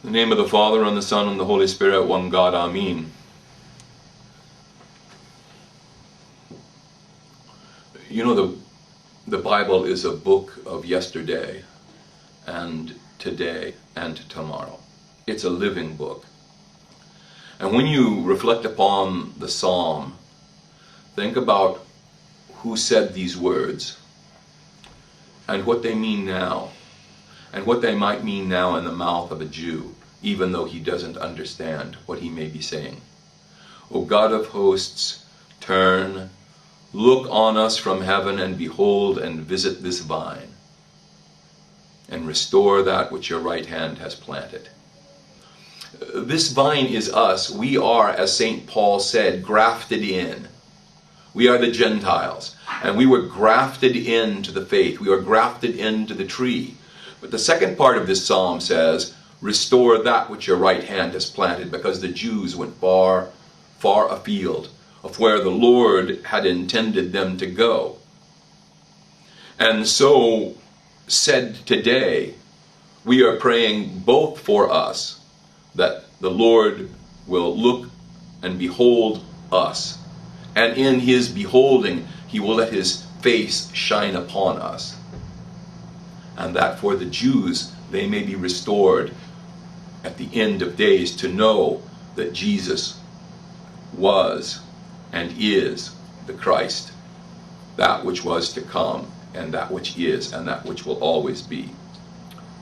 In the name of the Father, and the Son, and the Holy Spirit, one God, Amen. You know, the Bible is a book of yesterday, and today, and tomorrow. It's a living book. And when you reflect upon the Psalm, think about who said these words, and what they mean now, and what they might mean now in the mouth of a Jew, even though he doesn't understand what he may be saying. O God of hosts, turn, look on us from heaven, and behold and visit this vine, and restore that which your right hand has planted. This vine is us. We are, as St. Paul said, grafted in. We are the Gentiles, and we were grafted into the faith. We are grafted into the tree. But the second part of this psalm says, restore that which your right hand has planted, because the Jews went far, far afield of where the Lord had intended them to go. And so, said today, we are praying both for us, that the Lord will look and behold us, and in his beholding, he will let his face shine upon us, and that for the Jews, they may be restored at the end of days to know that Jesus was and is the Christ, that which was to come, and that which is, and that which will always be.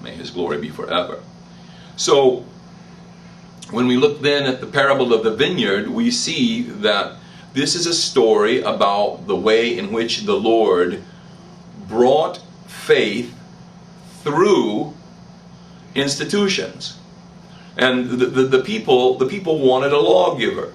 May his glory be forever. So, when we look then at the parable of the vineyard, we see that this is a story about the way in which the Lord brought faith through institutions. And the people wanted a lawgiver,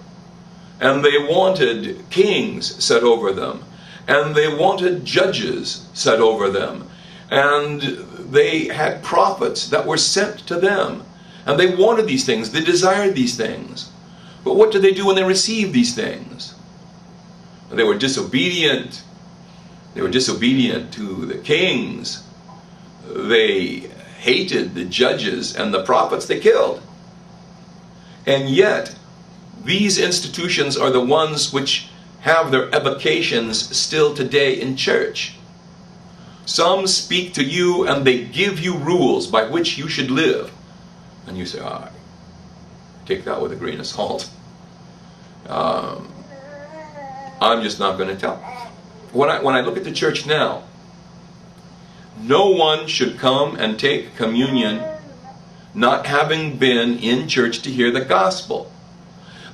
and they wanted kings set over them, and they wanted judges set over them, and they had prophets that were sent to them, and they wanted these things, they desired these things. But what did they do when they received these things? They were disobedient. They were disobedient to the kings. They hated the judges and the prophets they killed. And yet, these institutions are the ones which have their evocations still today in church. Some speak to you and they give you rules by which you should live. And you say, I take that with a grain of salt. I'm just not going to tell. When I look at the church now, no one should come and take communion not having been in church to hear the gospel.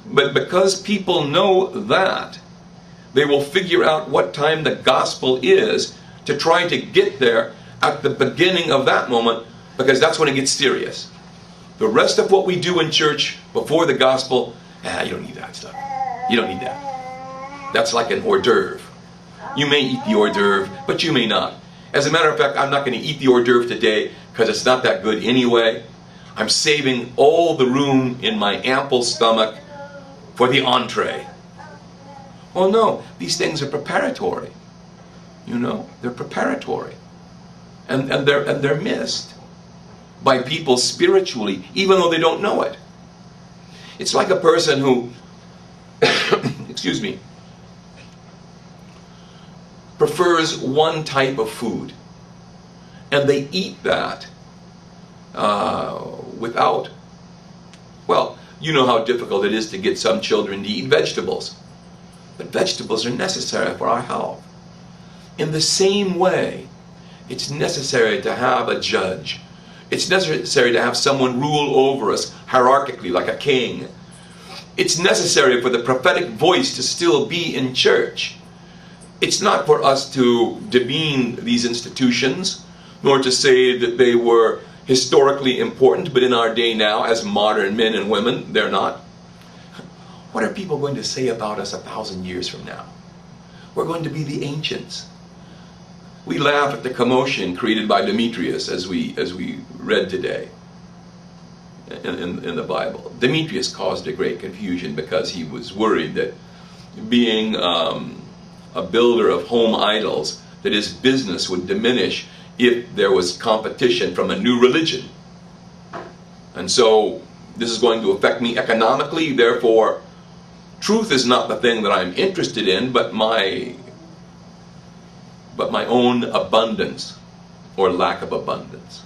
But because people know that, they will figure out what time the gospel is to try to get there at the beginning of that moment, because that's when it gets serious. The rest of what we do in church before the gospel, you don't need that stuff. You don't need that. That's like an hors d'oeuvre. You may eat the hors d'oeuvre, but you may not. As a matter of fact, I'm not going to eat the hors d'oeuvre today because it's not that good anyway. I'm saving all the room in my ample stomach for the entree. Well, no, these things are preparatory. You know, they're preparatory. And they're missed by people spiritually, even though they don't know it. It's like a person who, excuse me, prefers one type of food, and they eat that without, well, you know how difficult it is to get some children to eat vegetables. But vegetables are necessary for our health. In the same way, it's necessary to have a judge. It's necessary to have someone rule over us hierarchically like a king. It's necessary for the prophetic voice to still be in church. It's not for us to demean these institutions, nor to say that they were historically important, but in our day now, as modern men and women, they're not. What are people going to say about us 1,000 years from now? We're going to be the ancients. We laugh at the commotion created by Demetrius as we read today in the Bible. Demetrius caused a great confusion because he was worried that being a builder of home idols, that his business would diminish if there was competition from a new religion. And so this is going to affect me economically. Therefore, truth is not the thing that I'm interested in, but my own abundance or lack of abundance.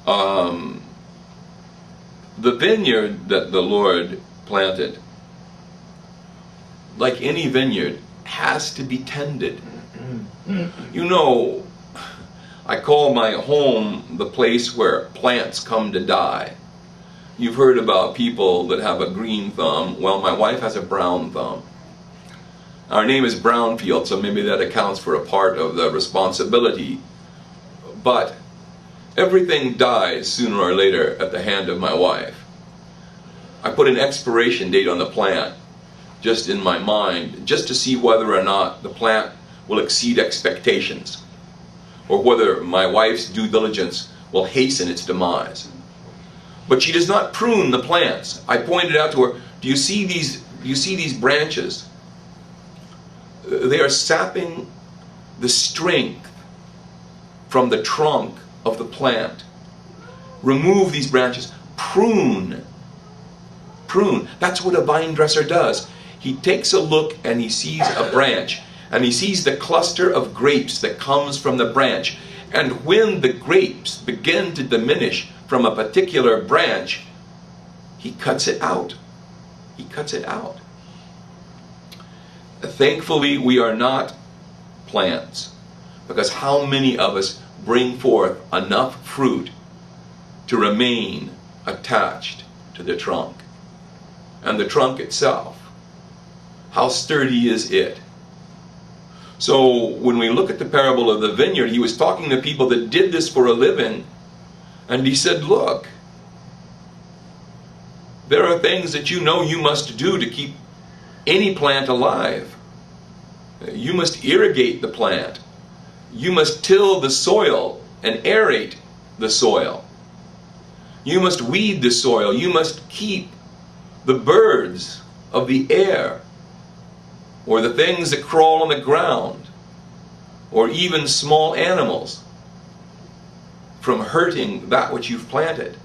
The vineyard that the Lord planted, like any vineyard, has to be tended. You know, I call my home the place where plants come to die. You've heard about people that have a green thumb. Well, my wife has a brown thumb. Our name is Brownfield, so maybe that accounts for a part of the responsibility. But everything dies sooner or later at the hand of my wife. I put an expiration date on the plant just in my mind, just to see whether or not the plant will exceed expectations, or whether my wife's due diligence will hasten its demise. But she does not prune the plants. I pointed out to her, do you see these branches? They are sapping the strength from the trunk of the plant. Remove these branches. Prune. Prune. That's what a vine dresser does. He takes a look and he sees a branch, and he sees the cluster of grapes that comes from the branch. And when the grapes begin to diminish from a particular branch, he cuts it out. He cuts it out. Thankfully, we are not plants, because how many of us bring forth enough fruit to remain attached to the trunk? And the trunk itself, how sturdy is it? So when we look at the parable of the vineyard, he was talking to people that did this for a living, and he said, look, there are things that you know you must do to keep any plant alive. You must irrigate the plant. You must till the soil and aerate the soil. You must weed the soil. You must keep the birds of the air, or the things that crawl on the ground, or even small animals, from hurting that which you've planted.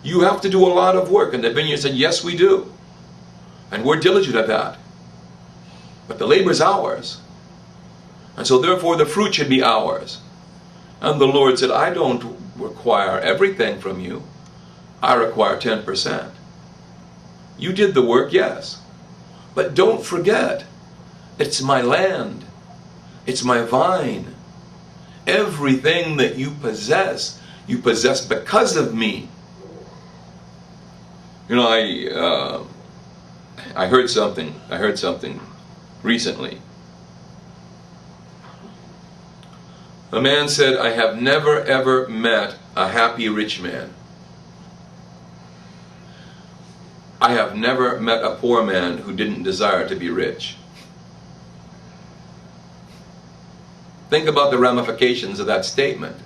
You have to do a lot of work. And the vineyard said, yes, we do. And we're diligent at that. But the labor's ours. And so therefore the fruit should be ours. And the Lord said, I don't require everything from you. I require 10%. You did the work, yes. But don't forget, it's my land. It's my vine. Everything that you possess because of me. You know, I heard something recently. A man said, I have never ever met a happy rich man. I have never met a poor man who didn't desire to be rich. Think about the ramifications of that statement.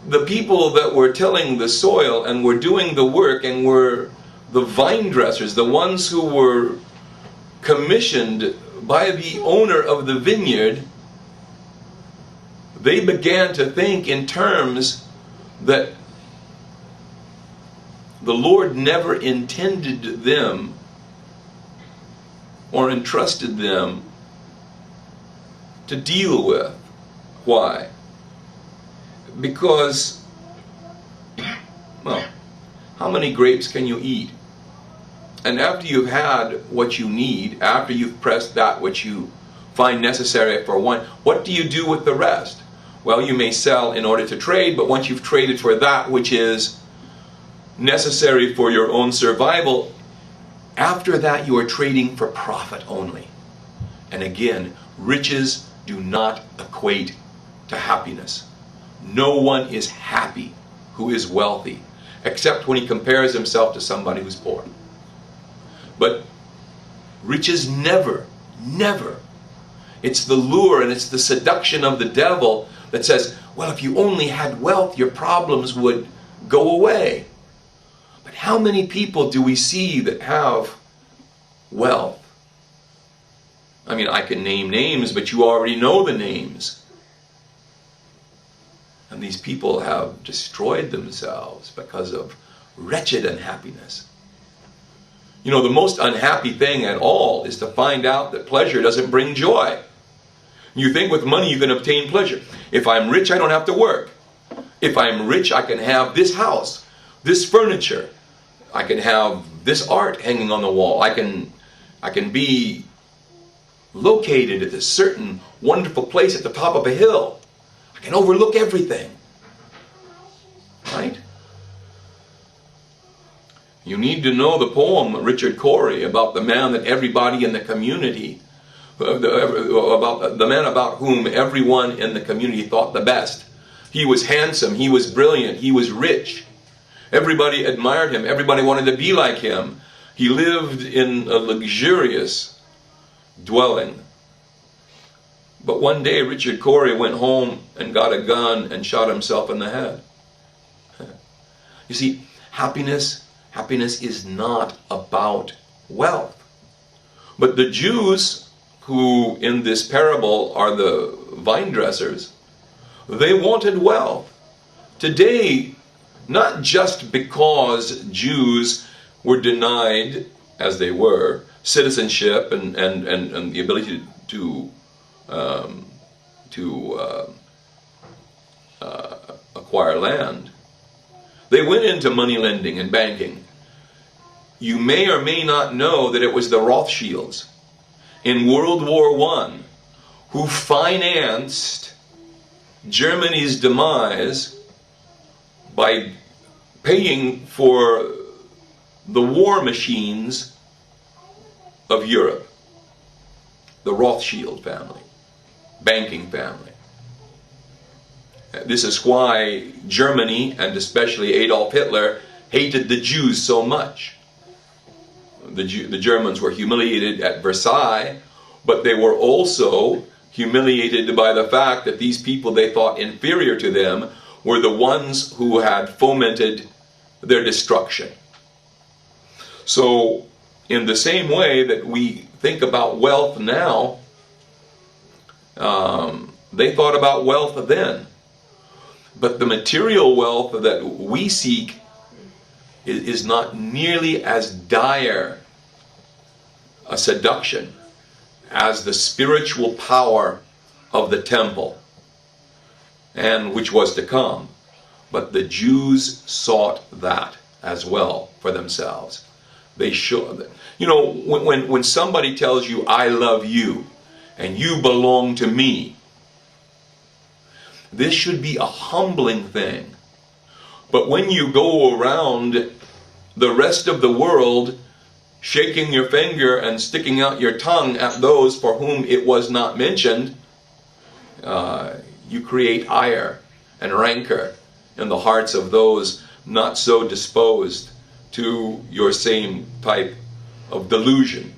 The people that were tilling the soil and were doing the work and were the vine dressers, the ones who were commissioned by the owner of the vineyard, they began to think in terms that the Lord never intended them or entrusted them to deal with. Why? Because, well, how many grapes can you eat? And after you've had what you need, after you've pressed that which you find necessary for one, what do you do with the rest? Well, you may sell in order to trade, but once you've traded for that which is necessary for your own survival, after that you are trading for profit only. And again, riches do not equate to happiness. No one is happy who is wealthy, except when he compares himself to somebody who's poor. But riches never. It's the lure and it's the seduction of the devil that says, well, if you only had wealth, your problems would go away. But how many people do we see that have wealth? I mean, I can name names, but you already know the names. And these people have destroyed themselves because of wretched unhappiness. You know, the most unhappy thing at all is to find out that pleasure doesn't bring joy. You think with money you can obtain pleasure. If I'm rich, I don't have to work. If I'm rich, I can have this house, this furniture. I can have this art hanging on the wall. I can be located at a certain wonderful place at the top of a hill. I can overlook everything. Right? You need to know the poem Richard Cory about the man that everybody in the community, about the man about whom everyone in the community thought the best. He was handsome, he was brilliant, he was rich. Everybody admired him, everybody wanted to be like him. He lived in a luxurious dwelling. But one day Richard Cory went home and got a gun and shot himself in the head. You see, happiness is not about wealth. But the Jews, who in this parable are the vine dressers, they wanted wealth. Today, not just because Jews were denied, as they were, citizenship and the ability to acquire land, they went into money lending and banking. You may or may not know that it was the Rothschilds in World War I who financed Germany's demise by paying for the war machines of Europe. The Rothschild family, banking family. This is why Germany, and especially Adolf Hitler, hated the Jews so much. The Germans were humiliated at Versailles, but they were also humiliated by the fact that these people they thought inferior to them were the ones who had fomented their destruction. So, in the same way that we think about wealth now, they thought about wealth then. But the material wealth that we seek is not nearly as dire a seduction as the spiritual power of the temple, and which was to come. But the Jews sought that as well for themselves. They should. You know, when somebody tells you, I love you, and you belong to me, this should be a humbling thing. But when you go around the rest of the world shaking your finger and sticking out your tongue at those for whom it was not mentioned, you create ire and rancor in the hearts of those not so disposed to your same type of delusion.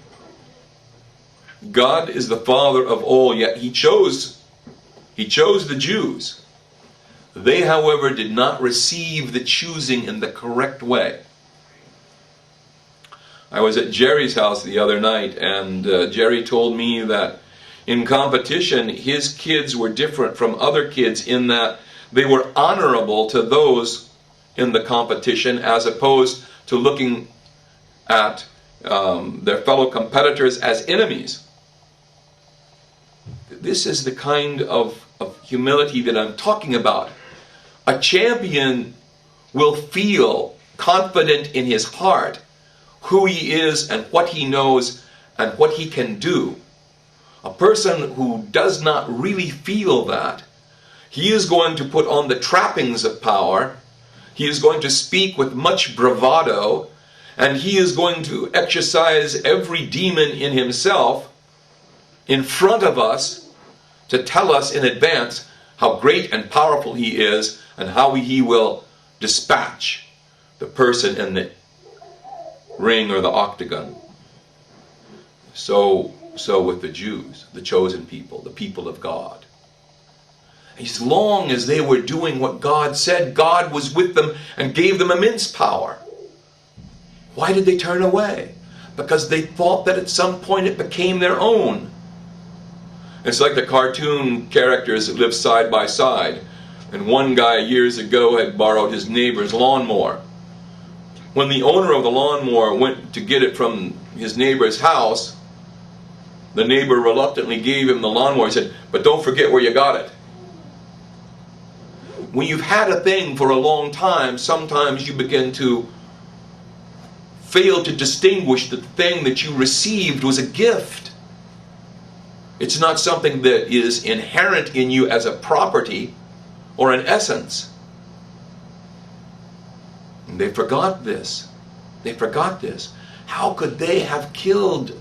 God is the Father of all, yet He chose the Jews. They, however, did not receive the choosing in the correct way. I was at Jerry's house the other night, and Jerry told me that in competition, his kids were different from other kids in that they were honorable to those in the competition, as opposed to looking at their fellow competitors as enemies. This is the kind of humility that I'm talking about. A champion will feel confident in his heart who he is and what he knows and what he can do. A person who does not really feel that, he is going to put on the trappings of power, he is going to speak with much bravado, and he is going to exercise every demon in himself in front of us to tell us in advance how great and powerful he is and how he will dispatch the person in the ring or the octagon. So with the Jews, the chosen people, the people of God. As long as they were doing what God said, God was with them and gave them immense power. Why did they turn away? Because they thought that at some point it became their own. It's like the cartoon characters that live side by side. And one guy years ago had borrowed his neighbor's lawnmower. When the owner of the lawnmower went to get it from his neighbor's house, the neighbor reluctantly gave him the lawnmower. He said, "But don't forget where you got it." When you've had a thing for a long time, sometimes you begin to fail to distinguish that the thing that you received was a gift. It's not something that is inherent in you as a property or an essence. And they forgot this. They forgot this. How could they have killed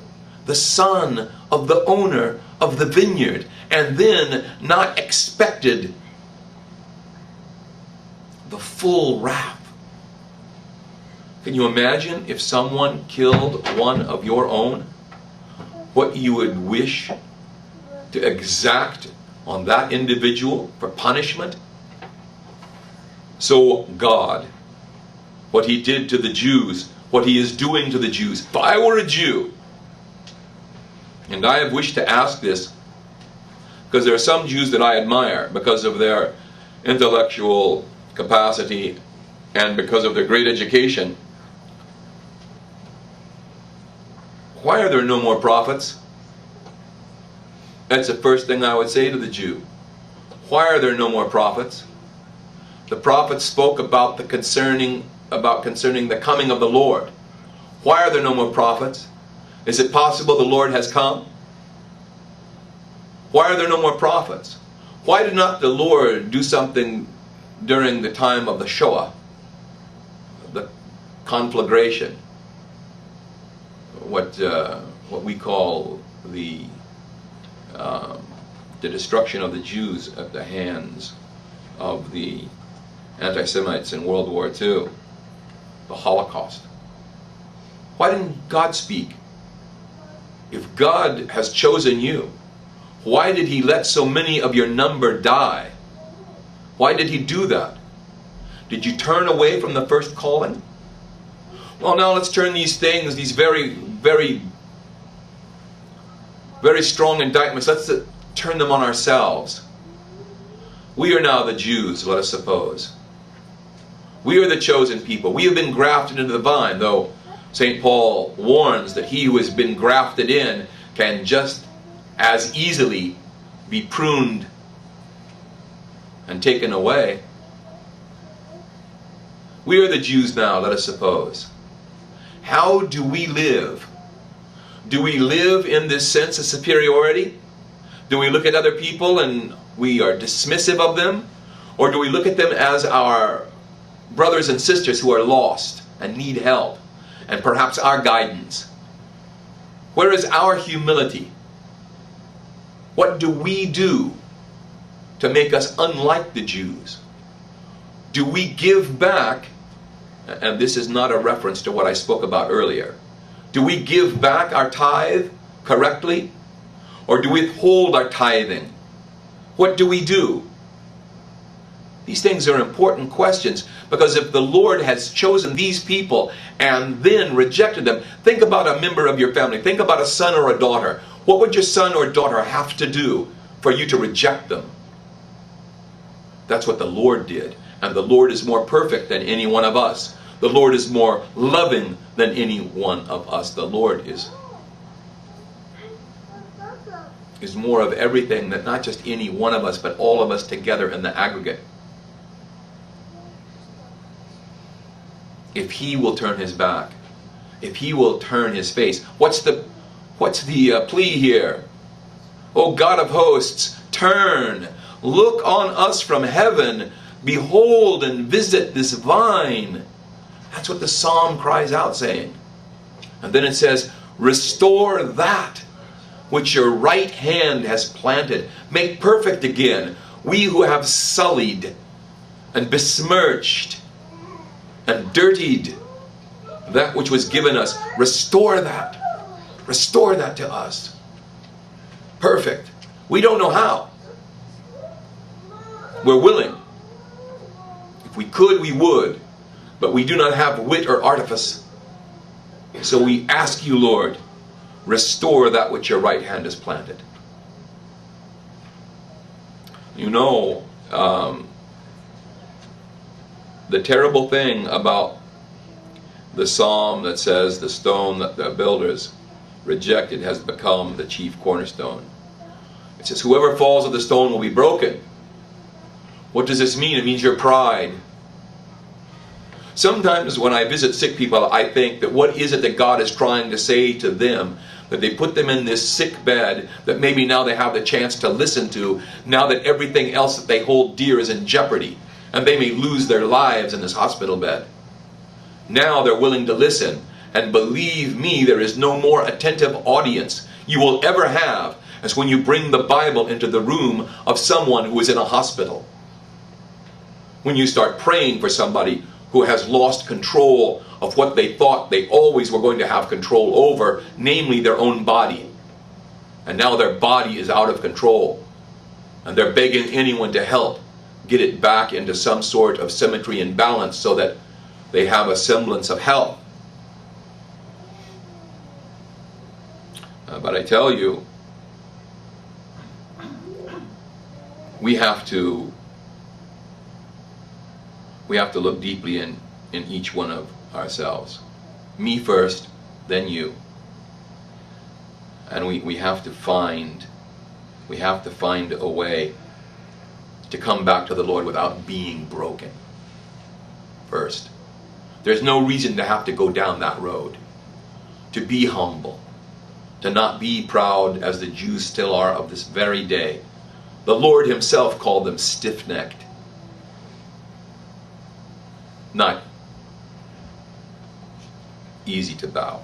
the son of the owner of the vineyard and then not expected the full wrath? Can you imagine if someone killed one of your own, what you would wish to exact on that individual for punishment? So God, what He did to the Jews, what He is doing to the Jews. If I were a Jew, and I have wished to ask this, because there are some Jews that I admire because of their intellectual capacity and because of their great education. Why are there no more prophets? That's the first thing I would say to the Jew. Why are there no more prophets? The prophets spoke about concerning the coming of the Lord. Why are there no more prophets? Is it possible the Lord has come? Why are there no more prophets? Why did not the Lord do something during the time of the Shoah, the conflagration, what we call the destruction of the Jews at the hands of the anti-Semites in World War II, the Holocaust? Why didn't God speak? If God has chosen you, why did He let so many of your number die? Why did He do that? Did you turn away from the first calling? Well, now let's turn these things, these very, very, very strong indictments, let's turn them on ourselves. We are now the Jews, let us suppose. We are the chosen people. We have been grafted into the vine, though St. Paul warns that he who has been grafted in can just as easily be pruned and taken away. We are the Jews now, let us suppose. How do we live? Do we live in this sense of superiority? Do we look at other people and we are dismissive of them? Or do we look at them as our brothers and sisters who are lost and need help and perhaps our guidance? Where is our humility? What do we do to make us unlike the Jews? Do we give back, and this is not a reference to what I spoke about earlier, do we give back our tithe correctly? Or do we withhold our tithing? What do we do? These things are important questions, because if the Lord has chosen these people and then rejected them, think about a member of your family. Think about a son or a daughter. What would your son or daughter have to do for you to reject them? That's what the Lord did. And the Lord is more perfect than any one of us. The Lord is more loving than any one of us. The Lord is more of everything than not just any one of us, but all of us together in the aggregate. If He will turn His back, if He will turn His face, what's the plea here? O God of hosts, turn, look on us from heaven, behold and visit this vine. That's what the psalm cries out saying. And then it says, restore that which your right hand has planted. Make perfect again we who have sullied and besmirched and dirtied that which was given us. Restore that. Restore that to us. Perfect. We don't know how. We're willing. If we could, we would. But we do not have wit or artifice. So we ask you, Lord, restore that which your right hand has planted. You know, the terrible thing about the psalm that says the stone that the builders rejected has become the chief cornerstone. It says, whoever falls of the stone will be broken. What does this mean? It means your pride. Sometimes when I visit sick people, I think that what is it that God is trying to say to them, that they put them in this sick bed that maybe now they have the chance to listen to, now that everything else that they hold dear is in jeopardy, and they may lose their lives in this hospital bed. Now they're willing to listen, and believe me, there is no more attentive audience you will ever have as when you bring the Bible into the room of someone who is in a hospital. When you start praying for somebody who has lost control of what they thought they always were going to have control over, namely their own body. And now their body is out of control. And they're begging anyone to help get it back into some sort of symmetry and balance so that they have a semblance of health. But I tell you, we have to look deeply in each one of ourselves. Me first, then you. And we have to find a way to come back to the Lord without being broken first. There's no reason to have to go down that road. To be humble. To not be proud as the Jews still are of this very day. The Lord himself called them stiff-necked. Not easy to bow.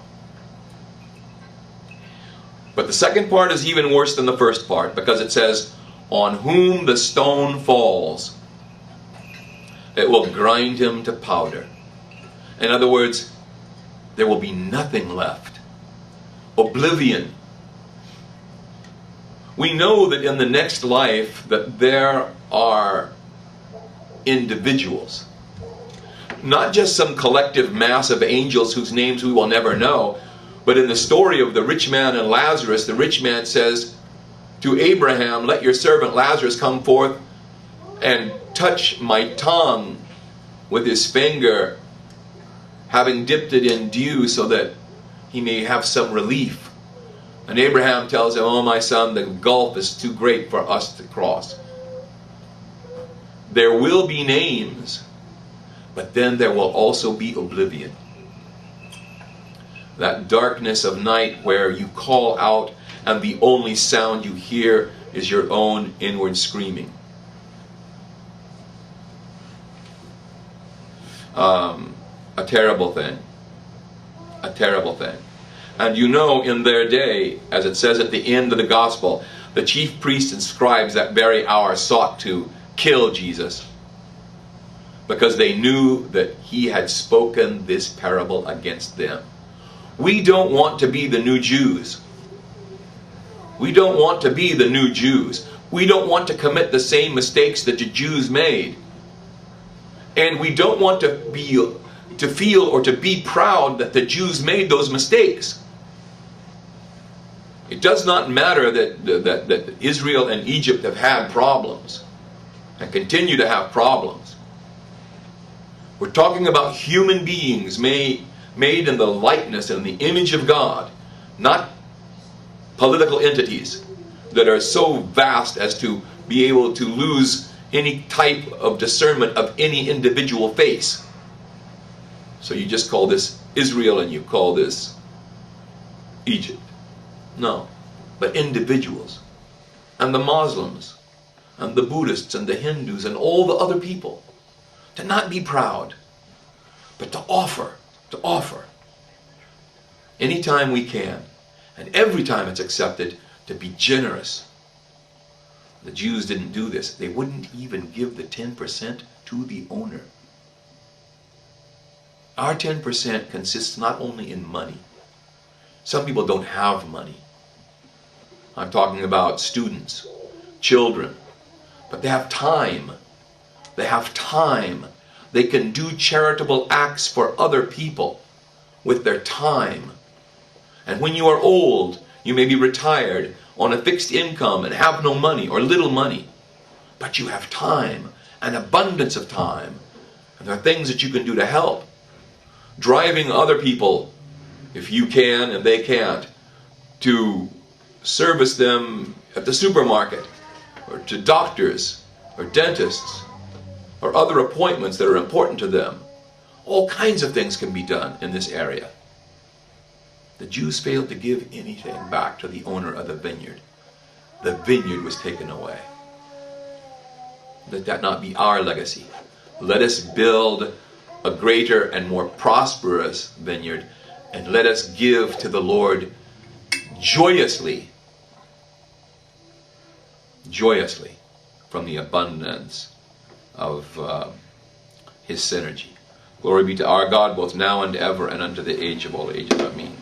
But the second part is even worse than the first part, because it says, on whom the stone falls, it will grind him to powder. In other words, there will be nothing left. Oblivion. We know that in the next life that there are individuals. Not just some collective mass of angels whose names we will never know, but in the story of the rich man and Lazarus, the rich man says to Abraham, let your servant Lazarus come forth and touch my tongue with his finger, having dipped it in dew so that he may have some relief. And Abraham tells him, oh my son, the gulf is too great for us to cross. There will be names, but then there will also be oblivion. That darkness of night where you call out and the only sound you hear is your own inward screaming. A terrible thing. A terrible thing. And you know, in their day, as it says at the end of the gospel, the chief priests and scribes that very hour sought to kill Jesus because they knew that he had spoken this parable against them. We don't want to be the new Jews. We don't want to be the new Jews. We don't want to commit the same mistakes that the Jews made. And we don't want to feel or to be proud that the Jews made those mistakes. It does not matter that Israel and Egypt have had problems and continue to have problems. We're talking about human beings made in the likeness and the image of God, not political entities that are so vast as to be able to lose any type of discernment of any individual face. So you just call this Israel and you call this Egypt. No, but individuals, and the Muslims, and the Buddhists, and the Hindus, and all the other people, to not be proud, but to offer, anytime we can, and every time it's accepted, to be generous. The Jews didn't do this. They wouldn't even give the 10% to the owner. Our 10% consists not only in money. Some people don't have money. I'm talking about students, children, but they have time. They have time. They can do charitable acts for other people with their time. And when you are old, you may be retired on a fixed income and have no money or little money, but you have time, an abundance of time. And there are things that you can do to help. Driving other people, if you can and they can't, to service them at the supermarket, or to doctors, or dentists, or other appointments that are important to them. All kinds of things can be done in this area. The Jews failed to give anything back to the owner of the vineyard. The vineyard was taken away. Let that not be our legacy. Let us build a greater and more prosperous vineyard, and let us give to the Lord joyously from the abundance of His synergy. Glory be to our God, both now and ever, and unto the age of all ages. Amen.